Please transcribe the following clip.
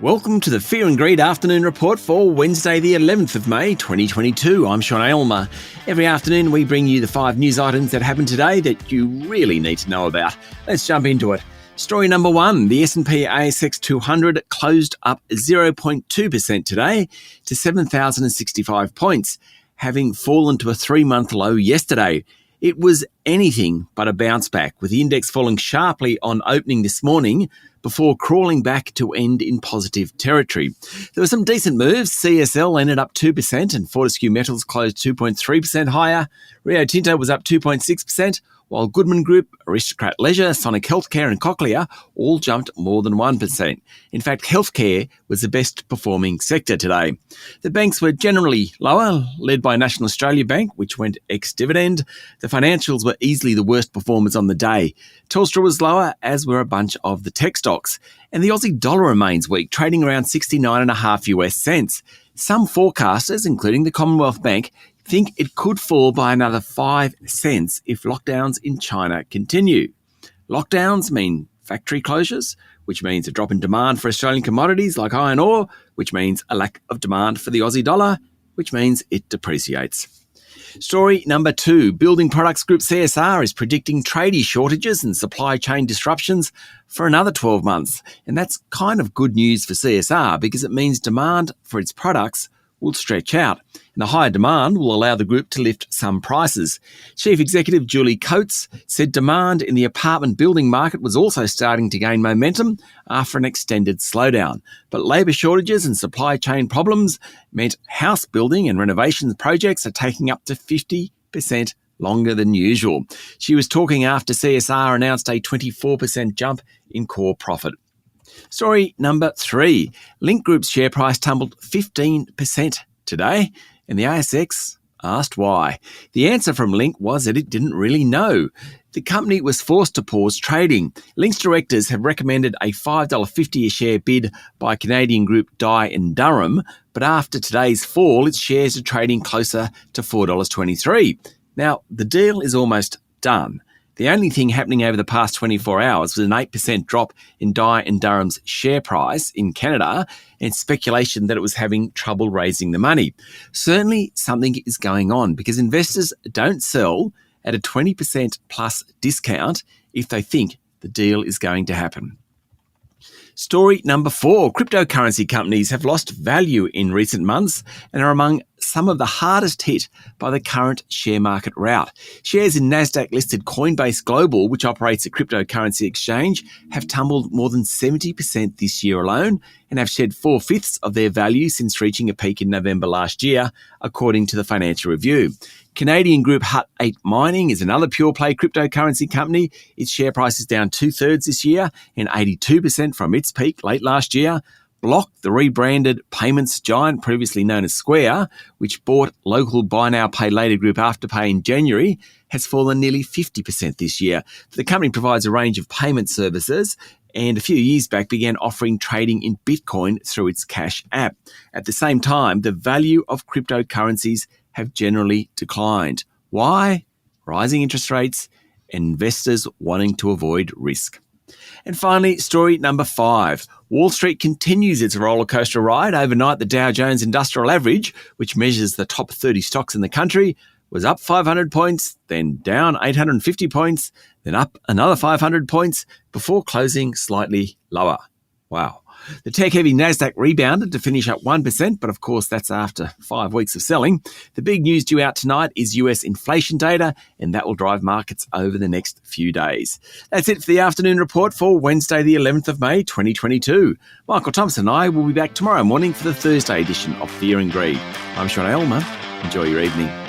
Welcome to the Fear and Greed Afternoon Report for Wednesday the 11th of May 2022. I'm Sean Aylmer. Every afternoon we bring you the 5 news items that happened today that you really need to know about. Let's jump into it. Story number 1, the S&P ASX 200 closed up 0.2% today to 7,065 points, having fallen to a 3-month low yesterday. It was anything but a bounce back, with the index falling sharply on opening this morning before crawling back to end in positive territory. There were some decent moves. CSL ended up 2% and Fortescue Metals closed 2.3% higher. Rio Tinto was up 2.6%, while Goodman Group, Aristocrat Leisure, Sonic Healthcare and Cochlear all jumped more than 1%. In fact, healthcare was the best performing sector today. The banks were generally lower, led by National Australia Bank, which went ex-dividend. The financials were easily the worst performers on the day. Telstra was lower, as were a bunch of the tech stocks. And the Aussie dollar remains weak, trading around 69.5 US cents. Some forecasters, including the Commonwealth Bank, think it could fall by another 5 cents if lockdowns in China continue. Lockdowns mean factory closures, which means a drop in demand for Australian commodities like iron ore, which means a lack of demand for the Aussie dollar, which means it depreciates. Story number 2, Building Products Group CSR is predicting tradie shortages and supply chain disruptions for another 12 months. And that's kind of good news for CSR because it means demand for its products will stretch out, and the higher demand will allow the group to lift some prices. Chief Executive Julie Coates said demand in the apartment building market was also starting to gain momentum after an extended slowdown. But labour shortages and supply chain problems meant house building and renovations projects are taking up to 50% longer than usual. She was talking after CSR announced a 24% jump in core profit. Story number 3, Link Group's share price tumbled 15% today, and the ASX asked why. The answer from Link was that it didn't really know. The company was forced to pause trading. Link's directors have recommended a $5.50 a share bid by Canadian group Dye & Durham, but after today's fall, its shares are trading closer to $4.23. Now, the deal is almost done. The only thing happening over the past 24 hours was an 8% drop in Dye & Durham's share price in Canada and speculation that it was having trouble raising the money. Certainly something is going on because investors don't sell at a 20% plus discount if they think the deal is going to happen. Story number 4, cryptocurrency companies have lost value in recent months and are among some of the hardest hit by the current share market rout. Shares in Nasdaq-listed Coinbase Global, which operates a cryptocurrency exchange, have tumbled more than 70% this year alone and have shed 4/5 of their value since reaching a peak in November last year, according to the Financial Review. Canadian group Hut 8 Mining is another pure-play cryptocurrency company. Its share price is down 2/3 this year and 82% from its peak late last year. Block, the rebranded payments giant previously known as Square, which bought local buy now pay later group Afterpay in January, has fallen nearly 50% this year. The company provides a range of payment services and a few years back began offering trading in Bitcoin through its Cash app. At the same time, the value of cryptocurrencies have generally declined. Why? Rising interest rates and investors wanting to avoid risk. And finally, story number 5. Wall Street continues its rollercoaster ride. Overnight, the Dow Jones Industrial Average, which measures the top 30 stocks in the country, was up 500 points, then down 850 points, then up another 500 points before closing slightly lower. Wow. The tech-heavy Nasdaq rebounded to finish up 1%, but of course that's after 5 weeks of selling. The big news due out tonight is US inflation data, and that will drive markets over the next few days. That's it for the afternoon report for Wednesday the 11th of May 2022. Michael Thompson and I will be back tomorrow morning for the Thursday edition of Fear and Greed. I'm Sean Aylmer. Enjoy your evening.